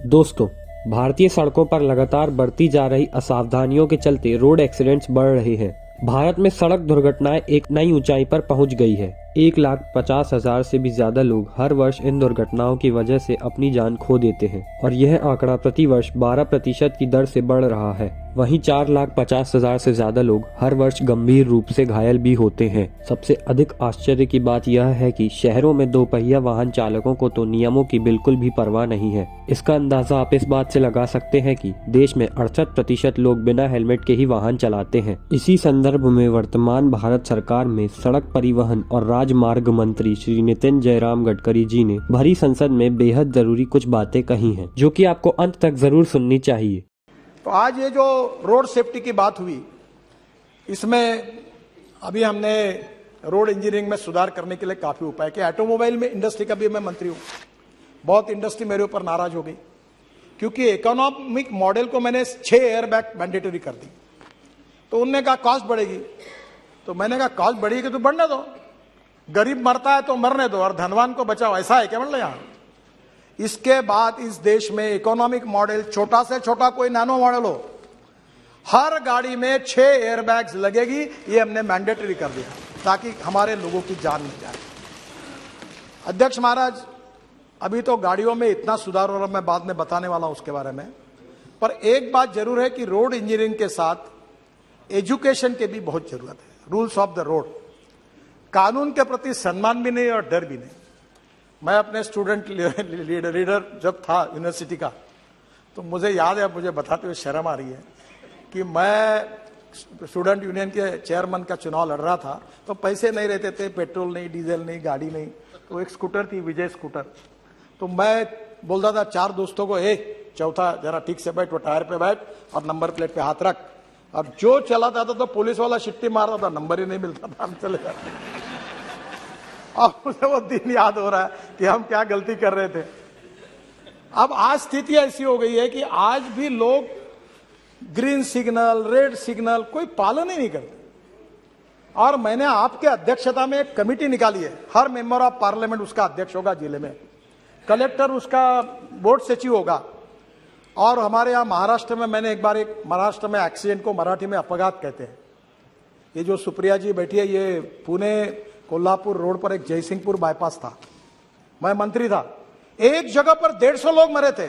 दोस्तों, भारतीय सड़कों पर लगातार बढ़ती जा रही असावधानियों के चलते रोड एक्सीडेंट्स बढ़ रहे हैं। भारत में सड़क दुर्घटनाएं एक नई ऊंचाई पर पहुंच गई है। 1,50,000 से भी ज्यादा लोग हर वर्ष इन दुर्घटनाओं की वजह से अपनी जान खो देते हैं और यह आंकड़ा प्रति वर्ष 12% की दर से बढ़ रहा है। वहीं 4,50,000 से ज्यादा लोग हर वर्ष गंभीर रूप से घायल भी होते हैं। सबसे अधिक आश्चर्य की बात यह है कि शहरों में दोपहिया वाहन चालकों को तो नियमों की बिल्कुल भी परवाह नहीं है। इसका अंदाजा आप इस बात से लगा सकते हैं कि देश में 68% लोग बिना हेलमेट के ही वाहन चलाते हैं। इसी संदर्भ में वर्तमान भारत सरकार में सड़क परिवहन और राजमार्ग मंत्री श्री नितिन जयराम गडकरी जी ने भरी संसद में बेहद जरूरी कुछ बातें कही हैं, जो कि आपको अंत तक जरूर सुननी चाहिए। तो आज ये जो रोड सेफ्टी की बात हुई, इसमें अभी हमने रोड इंजीनियरिंग में सुधार करने के लिए काफी उपाय किया। ऑटोमोबाइल में इंडस्ट्री का भी मैं मंत्री हूं। बहुत इंडस्ट्री मेरे ऊपर नाराज हो गई क्योंकि इकोनॉमिक मॉडल को मैंने 6 एयरबैग मैंडेटरी कर दी। तो उनने कहा कॉस्ट बढ़ेगी, तो मैंने कहा कॉस्ट बढ़ेगी तो बढ़ने दो, गरीब मरता है तो मरने दो और धनवान को बचाओ, ऐसा है क्या? मतलब यहाँ इसके बाद इस देश में इकोनॉमिक मॉडल, छोटा से छोटा कोई नैनो मॉडल हो, हर गाड़ी में 6 एयरबैग्स लगेगी। ये हमने मैंडेटरी कर दिया ताकि हमारे लोगों की जान मिल जाए। अध्यक्ष महाराज, अभी तो गाड़ियों में इतना सुधार हो रहा, मैं बाद में बताने वाला हूं उसके बारे में। पर एक बात जरूर है कि रोड इंजीनियरिंग के साथ एजुकेशन की भी बहुत जरूरत है। रूल्स ऑफ द रोड, कानून के प्रति सम्मान भी नहीं और डर भी नहीं। मैं अपने स्टूडेंट लीडर जब था यूनिवर्सिटी का, तो मुझे याद है, मुझे बताते हुए शर्म आ रही है कि मैं स्टूडेंट यूनियन के चेयरमैन का चुनाव लड़ रहा था, तो पैसे नहीं रहते थे, पेट्रोल नहीं, डीजल नहीं, गाड़ी नहीं। तो एक स्कूटर थी, विजय स्कूटर। तो मैं बोलता था 4 दोस्तों को, चौथा जरा ठीक से बैठ, वो टायर पे बैठ और नंबर प्लेट पे हाथ रख। और जो चलाता था तो पुलिस वाला शिट्टी मारता था, नंबर ही नहीं मिलता था, हम चले जाते। अब मुझे वो दिन याद हो रहा है कि हम क्या गलती कर रहे थे। अब आज स्थिति ऐसी हो गई है कि आज भी लोग ग्रीन सिग्नल, रेड सिग्नल कोई पालन ही नहीं करते। और मैंने आपके अध्यक्षता में एक कमेटी निकाली है, हर मेंबर ऑफ पार्लियामेंट उसका अध्यक्ष होगा जिले में, कलेक्टर उसका बोर्ड सचिव होगा। और हमारे यहाँ महाराष्ट्र में, मैंने एक बार महाराष्ट्र में एक्सीडेंट को मराठी में अपघात कहते हैं। ये जो सुप्रिया जी बैठी है, ये पुणे कोल्हापुर रोड पर एक जयसिंहपुर बाईपास था, मैं मंत्री था। एक जगह पर 150 लोग मरे थे,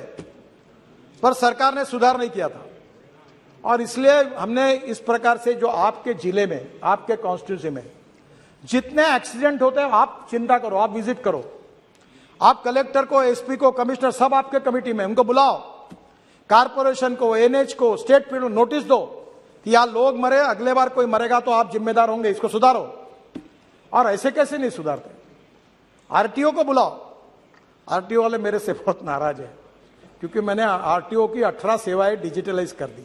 पर सरकार ने सुधार नहीं किया था। और इसलिए हमने इस प्रकार से, जो आपके जिले में, आपके कॉन्स्टिट्यूंसी में जितने एक्सीडेंट होते हैं, आप चिंता करो, आप विजिट करो, आप कलेक्टर को, एसपी को, कमिश्नर, सब आपके कमेटी में, उनको बुलाओ, कारपोरेशन को, एनएच को, स्टेट फील्ड नोटिस दो कि यहाँ लोग मरे, अगले बार कोई मरेगा तो आप जिम्मेदार होंगे, इसको सुधारो। और ऐसे कैसे नहीं सुधारते? आरटीओ को बुलाओ। आरटीओ वाले मेरे से बहुत नाराज है क्योंकि मैंने आरटीओ की 18 सेवाएं डिजिटलाइज कर दी,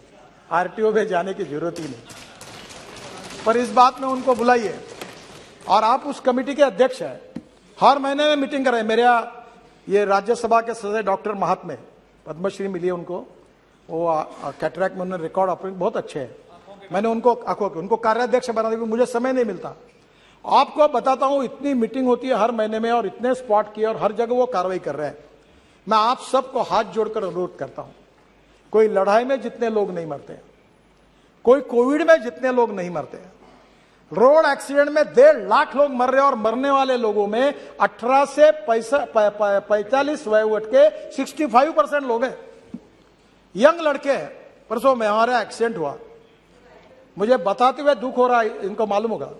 आरटीओ में जाने की जरूरत ही नहीं। पर इस बात में उनको बुलाइए। और आप उस कमेटी के अध्यक्ष हैं, हर महीने में मीटिंग कर रहे हैं। मेरे ये राज्यसभा के सदस्य डॉक्टर महात्मे, पद्मश्री मिली है उनको, वो कैटरैक्ट में उन्होंने रिकॉर्ड ऑपरेशन बहुत अच्छे हैं। मैंने उनको कार्याध्यक्ष बना दिया, मुझे समय नहीं मिलता। आपको बताता हूं, इतनी मीटिंग होती है हर महीने में और इतने स्पॉट किए और हर जगह वो कार्रवाई कर रहे हैं। मैं आप सबको हाथ जोड़कर अनुरोध करता हूं, कोई लड़ाई में जितने लोग नहीं मरते, कोई कोविड में जितने लोग नहीं मरते, रोड एक्सीडेंट में 1.5 लाख लोग मर रहे हैं और मरने वाले लोगों में 18 से 45 वयोवर्ष के 65% लोग हैं, यंग लड़के हैं। परसों में हमारा एक्सीडेंट हुआ, मुझे बताते हुए दुख हो रहा है, इनको मालूम होगा।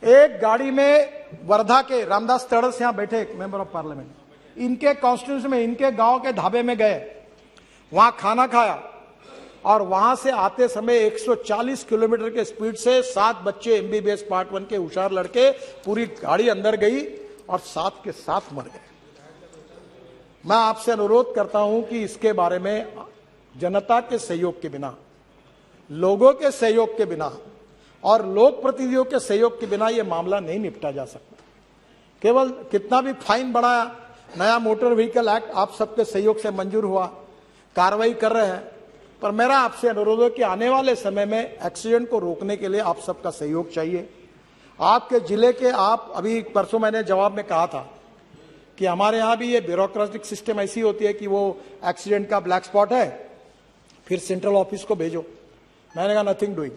एक गाड़ी में वर्धा के रामदास तड़स यहां बैठे एक मेंबर ऑफ पार्लियामेंट, इनके कॉन्स्टिट्यूंसी में, इनके गांव के ढाबे में गए, वहां खाना खाया और वहां से आते समय 140 किलोमीटर के स्पीड से 7 बच्चे एमबीबीएस पार्ट 1 के होशियार लड़के, पूरी गाड़ी अंदर गई और 7 के 7 मर गए। मैं आपसे अनुरोध करता हूं कि इसके बारे में जनता के सहयोग के बिना, लोगों के सहयोग के बिना और लोक प्रतिनिधियों के सहयोग के बिना यह मामला नहीं निपटा जा सकता। केवल कितना भी फाइन बढ़ाया, नया मोटर व्हीकल एक्ट आप सबके सहयोग से मंजूर हुआ, कार्रवाई कर रहे हैं, पर मेरा आपसे अनुरोध है कि आने वाले समय में एक्सीडेंट को रोकने के लिए आप सबका सहयोग चाहिए। आपके जिले के, आप अभी परसों मैंने जवाब में कहा था कि हमारे यहाँ भी ये ब्यूरोक्रेटिक सिस्टम ऐसी होती है कि वो एक्सीडेंट का ब्लैक स्पॉट है, फिर सेंट्रल ऑफिस को भेजो। मैंने कहा नथिंग डूइंग।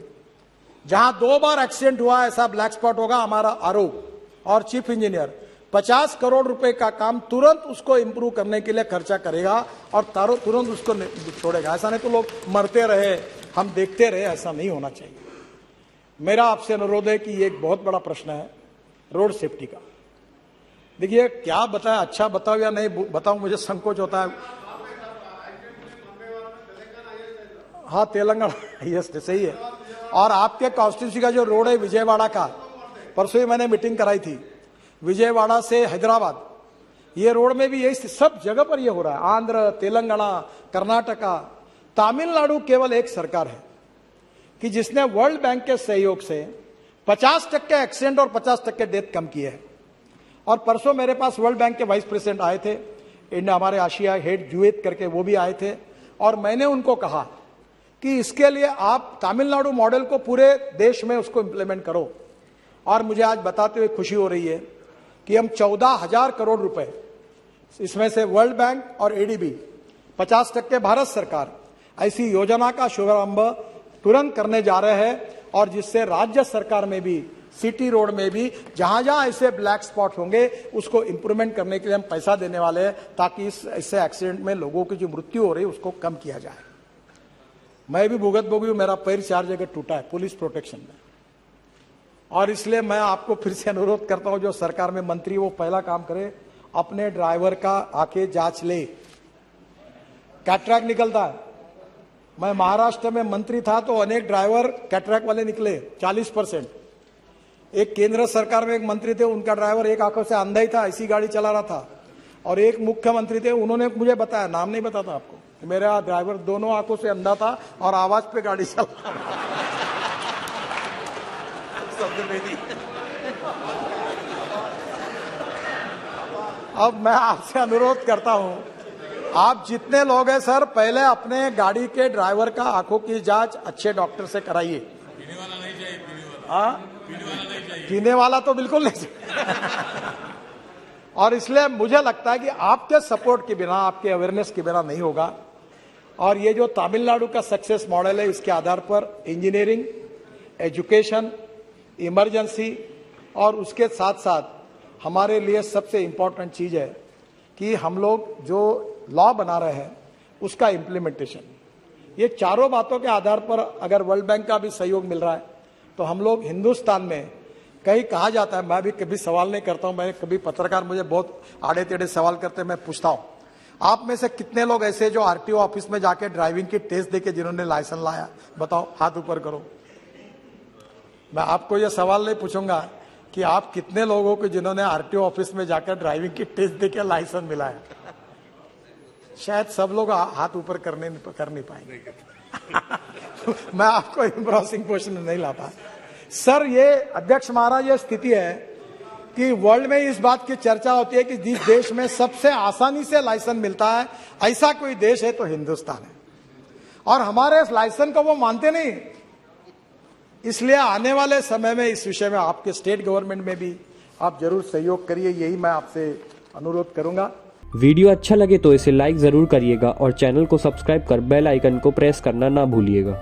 जहां 2 बार एक्सीडेंट हुआ ऐसा ब्लैक स्पॉट होगा, हमारा आरओ और चीफ इंजीनियर 50 करोड़ रुपए का काम तुरंत उसको इंप्रूव करने के लिए खर्चा करेगा और तुरंत उसको छोड़ेगा। ऐसा नहीं तो लोग मरते रहे, हम देखते रहे, ऐसा नहीं होना चाहिए। मेरा आपसे अनुरोध है कि ये एक बहुत बड़ा प्रश्न है रोड सेफ्टी का। देखिए क्या बताएं, अच्छा बताओ या नहीं बताऊं, मुझे संकोच होता है। हाँ तेलंगाना यस सही है। और आपके कॉन्स्टिट्यूंसी का जो रोड है विजयवाड़ा का, परसों ही मैंने मीटिंग कराई थी, विजयवाड़ा से हैदराबाद, ये रोड में भी यही सब जगह पर ये हो रहा है। आंध्र, तेलंगाना, कर्नाटका, तमिलनाडु केवल एक सरकार है कि जिसने वर्ल्ड बैंक के सहयोग से 50% एक्सीडेंट और 50% डेथ कम किए हैं। और परसों मेरे पास वर्ल्ड बैंक के वाइस प्रेसिडेंट आए थे, इंडिया हमारे आशिया हेड जुएत करके वो भी आए थे, और मैंने उनको कहा कि इसके लिए आप तमिलनाडु मॉडल को पूरे देश में उसको इंप्लीमेंट करो। और मुझे आज बताते हुए खुशी हो रही है कि हम 14,000 करोड़ रुपए, इसमें से वर्ल्ड बैंक और एडीबी 50% भारत सरकार, ऐसी योजना का शुभारंभ तुरंत करने जा रहे हैं। और जिससे राज्य सरकार में भी, सिटी रोड में भी जहां जहां ऐसे ब्लैक स्पॉट होंगे उसको इंप्रूवमेंट करने के लिए हम पैसा देने वाले हैं, ताकि इससे एक्सीडेंट में लोगों की जो मृत्यु हो रही है उसको कम किया जाए। मैं भी भुगत भोगी हूं, मेरा पैर 4 जगह टूटा है पुलिस प्रोटेक्शन में। और इसलिए मैं आपको फिर से अनुरोध करता हूं, जो सरकार में मंत्री वो पहला काम करे, अपने ड्राइवर का आके जांच ले। कैटरैक्ट निकलता है। मैं महाराष्ट्र में मंत्री था तो अनेक ड्राइवर कैटरैक्ट वाले निकले 40%। एक केंद्र सरकार में एक मंत्री थे, उनका ड्राइवर एक आंखों से अंधा ही था, ऐसी गाड़ी चला रहा था। और एक मुख्यमंत्री थे, उन्होंने मुझे बताया, नाम नहीं बताता आपको, मेरा ड्राइवर दोनों आंखों से अंधा था और आवाज पे गाड़ी चला रहा था। अब मैं आपसे अनुरोध करता हूं, आप जितने लोग हैं सर, पहले अपने गाड़ी के ड्राइवर का आंखों की जांच अच्छे डॉक्टर से कराइए। पीने वाला नहीं चाहिए, पीने वाला तो बिल्कुल नहीं चाहिए। और इसलिए मुझे लगता है कि आपके सपोर्ट के बिना, आपके अवेयरनेस के बिना नहीं होगा। और ये जो तमिलनाडु का सक्सेस मॉडल है, इसके आधार पर इंजीनियरिंग, एजुकेशन, इमरजेंसी और उसके साथ साथ हमारे लिए सबसे इंपॉर्टेंट चीज है कि हम लोग जो लॉ बना रहे हैं उसका इम्प्लीमेंटेशन। ये चारों बातों के आधार पर अगर वर्ल्ड बैंक का भी सहयोग मिल रहा है तो हम लोग हिंदुस्तान में, कहीं कहा जाता है, मैं भी कभी सवाल नहीं करता हूं, मैं कभी पत्रकार मुझे बहुत आड़े टेढ़े सवाल करते हैं, मैं पूछता हूं, आप में से कितने लोग ऐसे जो आरटीओ ऑफिस में जाके ड्राइविंग की टेस्ट देके जिन्होंने लाइसेंस लाया, बताओ, हाथ ऊपर करो। मैं आपको यह सवाल नहीं पूछूंगा कि आप कितने लोगों को जिन्होंने आरटीओ ऑफिस में जाकर ड्राइविंग की टेस्ट देके लाइसेंस मिला है। शायद सब लोग हाथ ऊपर कर नहीं पाएंगे। मैं आपको एम्ब्रॉसिंग क्वेश्चन नहीं लाता सर। ये अध्यक्ष महाराज, ये स्थिति है कि वर्ल्ड में इस बात की चर्चा होती है कि जिस देश में सबसे आसानी से लाइसेंस मिलता है, ऐसा कोई देश है तो हिंदुस्तान है। और हमारे इस लाइसेंस को वो मानते नहीं। इसलिए आने वाले समय में इस विषय में आपके स्टेट गवर्नमेंट में भी आप जरूर सहयोग करिए, यही मैं आपसे अनुरोध करूंगा। वीडियो अच्छा लगे तो इसे लाइक ज़रूर करिएगा और चैनल को सब्सक्राइब कर बेल आइकन को प्रेस करना ना भूलिएगा।